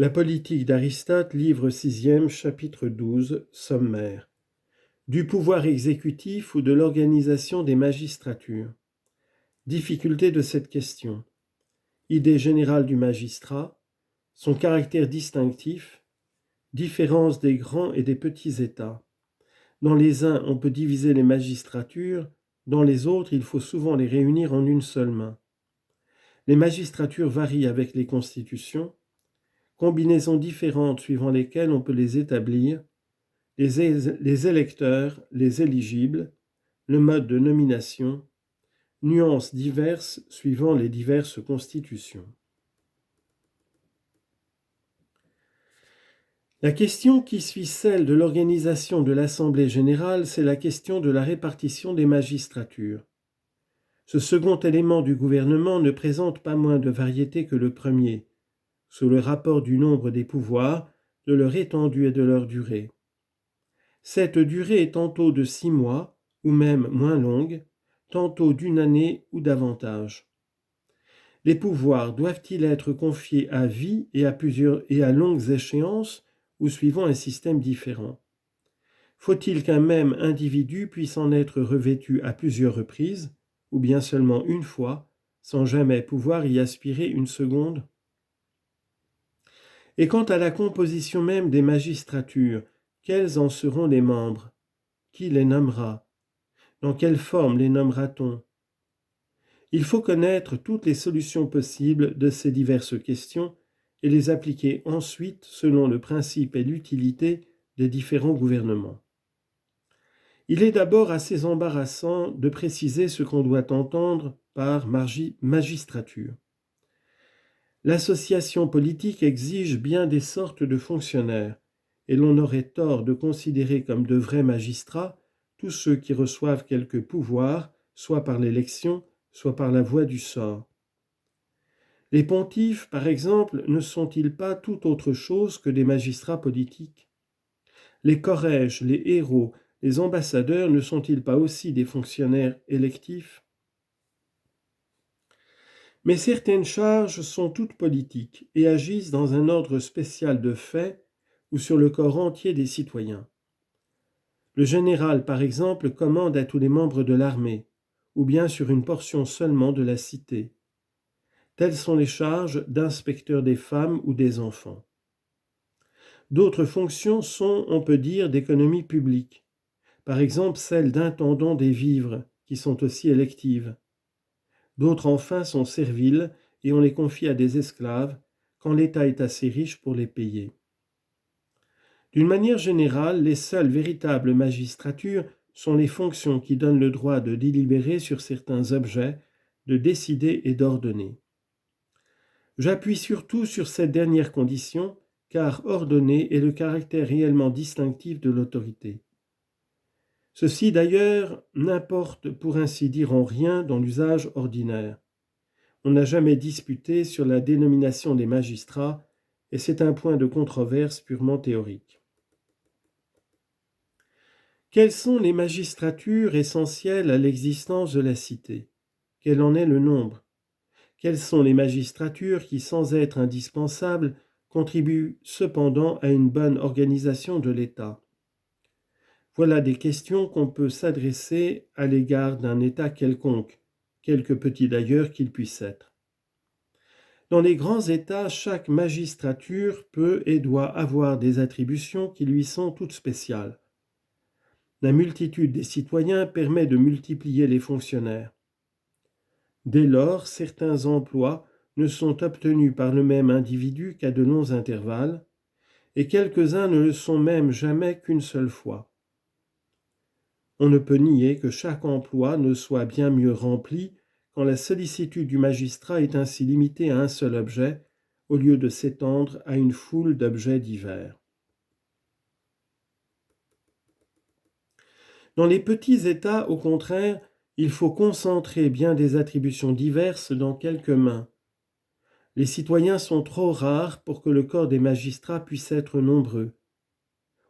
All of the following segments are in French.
La politique d'Aristote, livre 6e, chapitre 12, sommaire. Du pouvoir exécutif ou de l'organisation des magistratures. Difficulté de cette question. Idée générale du magistrat, son caractère distinctif, différence des grands et des petits États. Dans les uns, on peut diviser les magistratures, dans les autres, il faut souvent les réunir en une seule main. Les magistratures varient avec les constitutions, combinaisons différentes suivant lesquelles on peut les établir, les électeurs, les éligibles, le mode de nomination, nuances diverses suivant les diverses constitutions. La question qui suit celle de l'organisation de l'Assemblée générale, c'est la question de la répartition des magistratures. Ce second élément du gouvernement ne présente pas moins de variété que le premier, sous le rapport du nombre des pouvoirs, de leur étendue et de leur durée. Cette durée est tantôt de 6 mois, ou même moins longue, tantôt d'une année ou davantage. Les pouvoirs doivent-ils être confiés à vie et à longues échéances ou suivant un système différent? Faut-il qu'un même individu puisse en être revêtu à plusieurs reprises, ou bien seulement une fois, sans jamais pouvoir y aspirer une seconde? Et quant à la composition même des magistratures, quels en seront les membres? Qui les nommera? Dans quelle forme les nommera-t-on? Il faut connaître toutes les solutions possibles de ces diverses questions et les appliquer ensuite selon le principe et l'utilité des différents gouvernements. Il est d'abord assez embarrassant de préciser ce qu'on doit entendre par magistrature. L'association politique exige bien des sortes de fonctionnaires, et l'on aurait tort de considérer comme de vrais magistrats tous ceux qui reçoivent quelque pouvoir, soit par l'élection, soit par la voie du sort. Les pontifes, par exemple, ne sont-ils pas tout autre chose que des magistrats politiques? Les corrèges, les héros, les ambassadeurs ne sont-ils pas aussi des fonctionnaires électifs? Mais certaines charges sont toutes politiques et agissent dans un ordre spécial de faits ou sur le corps entier des citoyens. Le général, par exemple, commande à tous les membres de l'armée, ou bien sur une portion seulement de la cité. Telles sont les charges d'inspecteur des femmes ou des enfants. D'autres fonctions sont, on peut dire, d'économie publique. Par exemple, celle d'intendant des vivres, qui sont aussi électives. D'autres enfin sont serviles et on les confie à des esclaves quand l'État est assez riche pour les payer. D'une manière générale, les seules véritables magistratures sont les fonctions qui donnent le droit de délibérer sur certains objets, de décider et d'ordonner. J'appuie surtout sur cette dernière condition, car ordonner est le caractère réellement distinctif de l'autorité. Ceci d'ailleurs n'importe pour ainsi dire en rien dans l'usage ordinaire. On n'a jamais disputé sur la dénomination des magistrats, et c'est un point de controverse purement théorique. Quelles sont les magistratures essentielles à l'existence de la cité? Quel en est le nombre? Quelles sont les magistratures qui, sans être indispensables, contribuent cependant à une bonne organisation de l'État? Voilà des questions qu'on peut s'adresser à l'égard d'un État quelconque, quelque petit d'ailleurs qu'il puisse être. Dans les grands États, chaque magistrature peut et doit avoir des attributions qui lui sont toutes spéciales. La multitude des citoyens permet de multiplier les fonctionnaires. Dès lors, certains emplois ne sont obtenus par le même individu qu'à de longs intervalles, et quelques-uns ne le sont même jamais qu'une seule fois. On ne peut nier que chaque emploi ne soit bien mieux rempli quand la sollicitude du magistrat est ainsi limitée à un seul objet, au lieu de s'étendre à une foule d'objets divers. Dans les petits États, au contraire, il faut concentrer bien des attributions diverses dans quelques mains. Les citoyens sont trop rares pour que le corps des magistrats puisse être nombreux.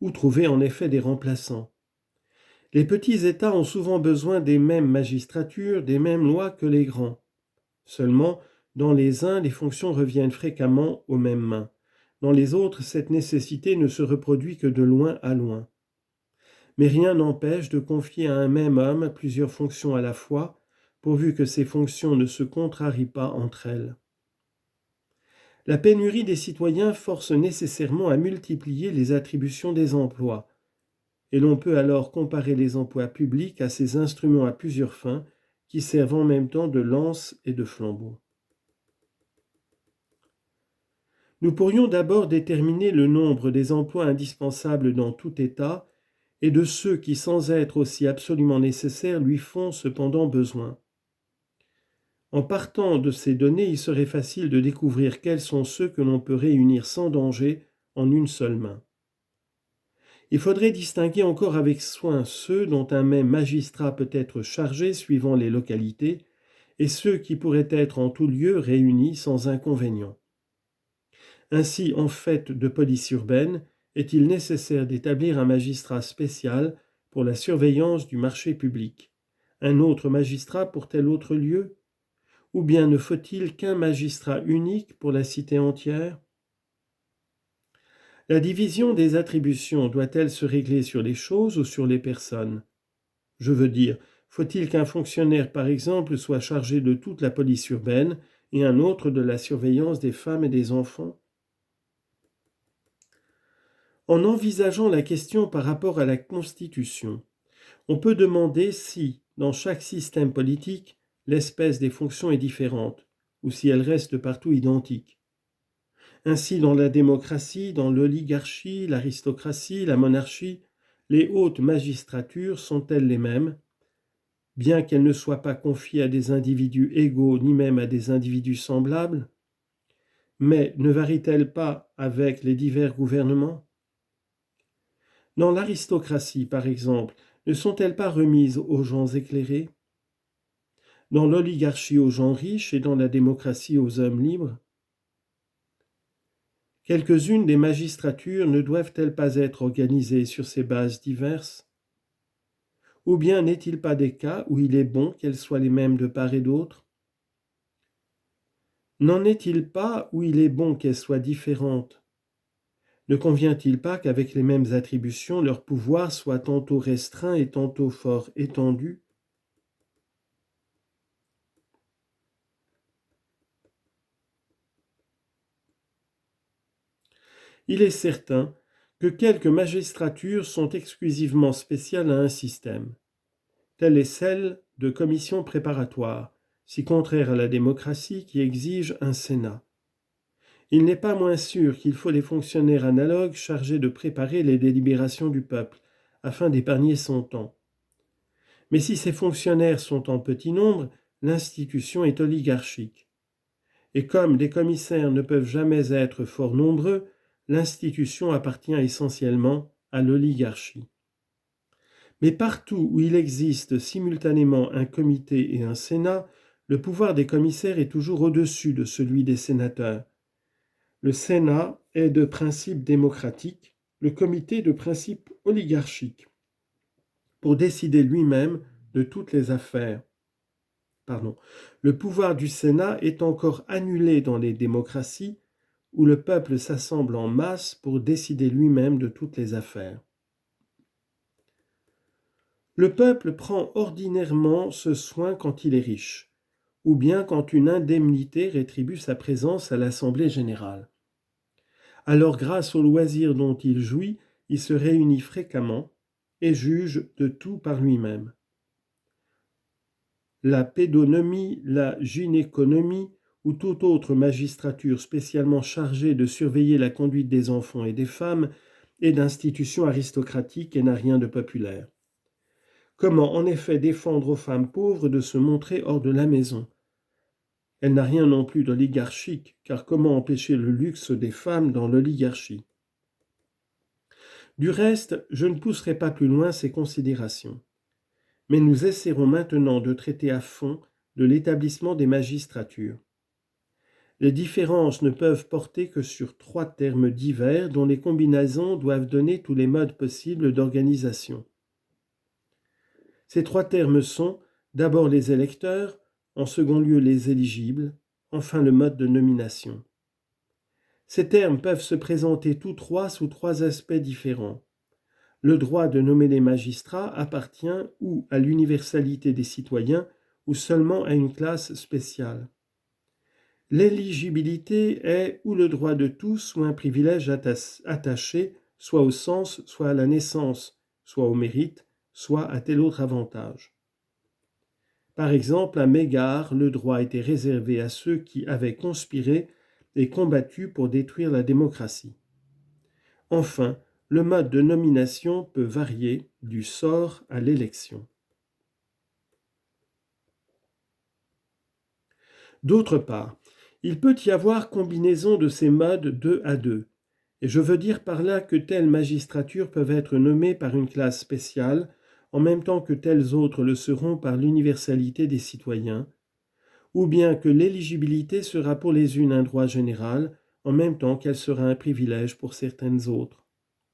Où trouver en effet des remplaçants? Les petits États ont souvent besoin des mêmes magistratures, des mêmes lois que les grands. Seulement, dans les uns, les fonctions reviennent fréquemment aux mêmes mains. Dans les autres, cette nécessité ne se reproduit que de loin à loin. Mais rien n'empêche de confier à un même homme plusieurs fonctions à la fois, pourvu que ces fonctions ne se contrarient pas entre elles. La pénurie des citoyens force nécessairement à multiplier les attributions des emplois, et l'on peut alors comparer les emplois publics à ces instruments à plusieurs fins qui servent en même temps de lance et de flambeau. Nous pourrions d'abord déterminer le nombre des emplois indispensables dans tout État et de ceux qui, sans être aussi absolument nécessaires, lui font cependant besoin. En partant de ces données, il serait facile de découvrir quels sont ceux que l'on peut réunir sans danger en une seule main. Il faudrait distinguer encore avec soin ceux dont un même magistrat peut être chargé suivant les localités et ceux qui pourraient être en tout lieu réunis sans inconvénient. Ainsi, en fait de police urbaine, est-il nécessaire d'établir un magistrat spécial pour la surveillance du marché public, un autre magistrat pour tel autre lieu? Ou bien ne faut-il qu'un magistrat unique pour la cité entière? La division des attributions doit-elle se régler sur les choses ou sur les personnes? Je veux dire, faut-il qu'un fonctionnaire, par exemple, soit chargé de toute la police urbaine et un autre de la surveillance des femmes et des enfants? En envisageant la question par rapport à la Constitution, on peut demander si, dans chaque système politique, l'espèce des fonctions est différente, ou si elle reste partout identique. Ainsi, dans la démocratie, dans l'oligarchie, l'aristocratie, la monarchie, les hautes magistratures sont-elles les mêmes, bien qu'elles ne soient pas confiées à des individus égaux ni même à des individus semblables? Mais ne varient-elles pas avec les divers gouvernements? Dans l'aristocratie, par exemple, ne sont-elles pas remises aux gens éclairés? Dans l'oligarchie aux gens riches et dans la démocratie aux hommes libres? Quelques-unes des magistratures ne doivent-elles pas être organisées sur ces bases diverses? Ou bien n'est-il pas des cas où il est bon qu'elles soient les mêmes de part et d'autre? N'en est-il pas où il est bon qu'elles soient différentes? Ne convient-il pas qu'avec les mêmes attributions, leur pouvoir soit tantôt restreint et tantôt fort étendu? Il est certain que quelques magistratures sont exclusivement spéciales à un système. Telle est celle de commission préparatoire, si contraire à la démocratie qui exige un Sénat. Il n'est pas moins sûr qu'il faut des fonctionnaires analogues chargés de préparer les délibérations du peuple, afin d'épargner son temps. Mais si ces fonctionnaires sont en petit nombre, l'institution est oligarchique. Et comme les commissaires ne peuvent jamais être fort nombreux, l'institution appartient essentiellement à l'oligarchie. Mais partout où il existe simultanément un comité et un Sénat, le pouvoir des commissaires est toujours au-dessus de celui des sénateurs. Le Sénat est de principe démocratique, le comité de principe oligarchique, pour décider lui-même de toutes les affaires. Le pouvoir du Sénat est encore annulé dans les démocraties où le peuple s'assemble en masse pour décider lui-même de toutes les affaires. Le peuple prend ordinairement ce soin quand il est riche, ou bien quand une indemnité rétribue sa présence à l'Assemblée générale. Alors, grâce au loisir dont il jouit, il se réunit fréquemment et juge de tout par lui-même. La pédonomie, la gynéconomie ou toute autre magistrature spécialement chargée de surveiller la conduite des enfants et des femmes est d'institution aristocratique et n'a rien de populaire. Comment en effet défendre aux femmes pauvres de se montrer hors de la maison? Elle n'a rien non plus d'oligarchique, car comment empêcher le luxe des femmes dans l'oligarchie? Du reste, je ne pousserai pas plus loin ces considérations. Mais nous essaierons maintenant de traiter à fond de l'établissement des magistratures. Les différences ne peuvent porter que sur 3 termes divers dont les combinaisons doivent donner tous les modes possibles d'organisation. Ces 3 termes sont d'abord les électeurs, en second lieu les éligibles, enfin le mode de nomination. Ces termes peuvent se présenter tous trois sous trois aspects différents. Le droit de nommer les magistrats appartient ou à l'universalité des citoyens ou seulement à une classe spéciale. L'éligibilité est ou le droit de tous ou un privilège attaché soit au sens, soit à la naissance, soit au mérite, soit à tel autre avantage. Par exemple, à Mégare, le droit était réservé à ceux qui avaient conspiré et combattu pour détruire la démocratie. Enfin, le mode de nomination peut varier du sort à l'élection. D'autre part, il peut y avoir combinaison de ces modes deux à deux, et je veux dire par là que telles magistratures peuvent être nommées par une classe spéciale, en même temps que telles autres le seront par l'universalité des citoyens, ou bien que l'éligibilité sera pour les unes un droit général, en même temps qu'elle sera un privilège pour certaines autres.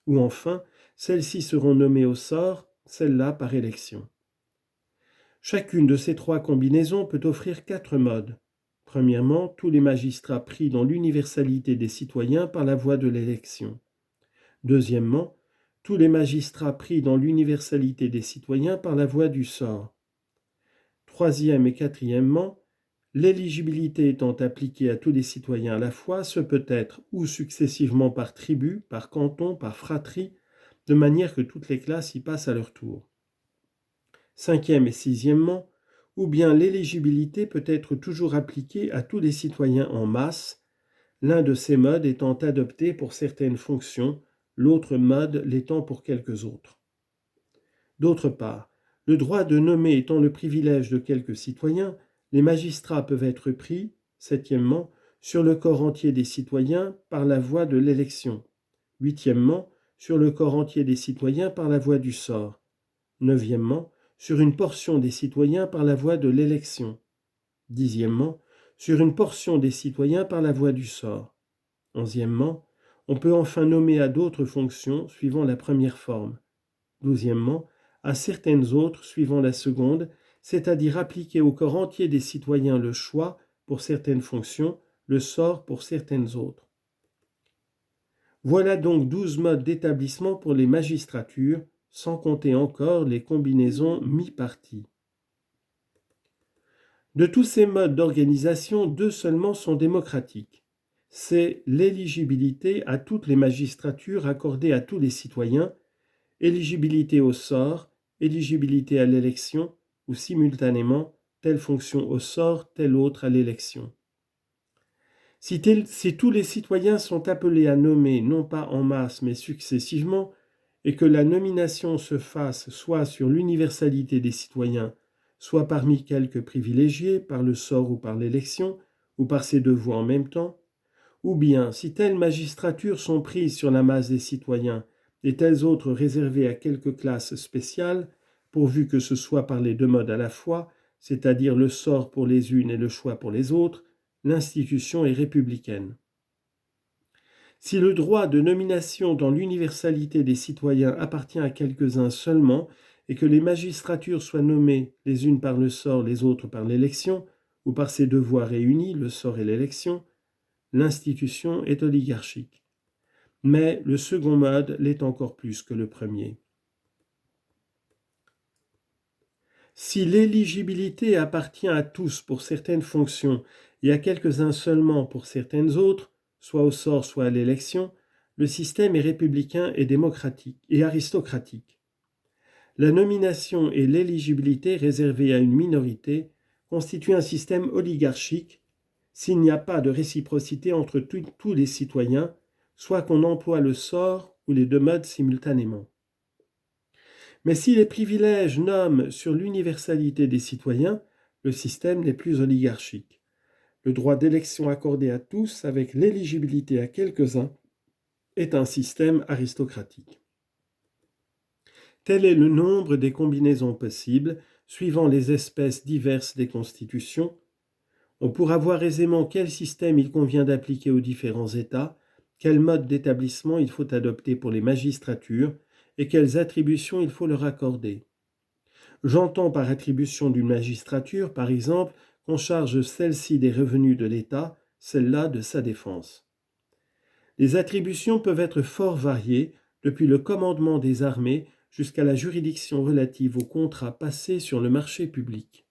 Ou enfin, celles-ci seront nommées au sort, celles-là par élection. Chacune de ces trois combinaisons peut offrir quatre modes. Premièrement, tous les magistrats pris dans l'universalité des citoyens par la voie de l'élection. Deuxièmement, tous les magistrats pris dans l'universalité des citoyens par la voie du sort. Troisième et quatrièmement, l'éligibilité étant appliquée à tous les citoyens à la fois, ce peut être ou successivement par tribu, par canton, par fratrie, de manière que toutes les classes y passent à leur tour. Cinquième et sixièmement, ou bien l'éligibilité peut être toujours appliquée à tous les citoyens en masse, l'un de ces modes étant adopté pour certaines fonctions, l'autre mode l'étant pour quelques autres. D'autre part, le droit de nommer étant le privilège de quelques citoyens, les magistrats peuvent être pris, septièmement, sur le corps entier des citoyens par la voie de l'élection. Huitièmement, sur le corps entier des citoyens par la voie du sort. Neuvièmement, sur une portion des citoyens par la voie de l'élection. Dixièmement, sur une portion des citoyens par la voie du sort. Onzièmement, on peut enfin nommer à d'autres fonctions suivant la première forme. Douzièmement, à certaines autres suivant la seconde, c'est-à-dire appliquer au corps entier des citoyens le choix pour certaines fonctions, le sort pour certaines autres. Voilà donc 12 modes d'établissement pour les magistratures, sans compter encore les combinaisons mi-parties. De tous ces modes d'organisation, deux seulement sont démocratiques. C'est l'éligibilité à toutes les magistratures accordée à tous les citoyens, éligibilité au sort, éligibilité à l'élection, ou simultanément, telle fonction au sort, telle autre à l'élection. Si tous les citoyens sont appelés à nommer, non pas en masse, mais successivement, et que la nomination se fasse soit sur l'universalité des citoyens, soit parmi quelques privilégiés, par le sort ou par l'élection, ou par ces deux voies en même temps, ou bien si telles magistratures sont prises sur la masse des citoyens et telles autres réservées à quelques classes spéciales, pourvu que ce soit par les deux modes à la fois, c'est-à-dire le sort pour les unes et le choix pour les autres, l'institution est républicaine. Si le droit de nomination dans l'universalité des citoyens appartient à quelques-uns seulement, et que les magistratures soient nommées les unes par le sort, les autres par l'élection, ou par ces deux voies réunies, le sort et l'élection, l'institution est oligarchique. Mais le second mode l'est encore plus que le premier. Si l'éligibilité appartient à tous pour certaines fonctions et à quelques-uns seulement pour certaines autres, soit au sort, soit à l'élection, le système est républicain et démocratique et aristocratique. La nomination et l'éligibilité réservées à une minorité constituent un système oligarchique s'il n'y a pas de réciprocité entre tous les citoyens, soit qu'on emploie le sort ou les deux modes simultanément. Mais si les privilèges nomment sur l'universalité des citoyens, le système n'est plus oligarchique. Le droit d'élection accordé à tous avec l'éligibilité à quelques-uns est un système aristocratique. Tel est le nombre des combinaisons possibles, suivant les espèces diverses des constitutions. On pourra voir aisément quel système il convient d'appliquer aux différents États, quel mode d'établissement il faut adopter pour les magistratures, et quelles attributions il faut leur accorder. J'entends par attribution d'une magistrature, par exemple, qu'on charge celle-ci des revenus de l'État, celle-là de sa défense. Les attributions peuvent être fort variées, depuis le commandement des armées jusqu'à la juridiction relative aux contrats passés sur le marché public.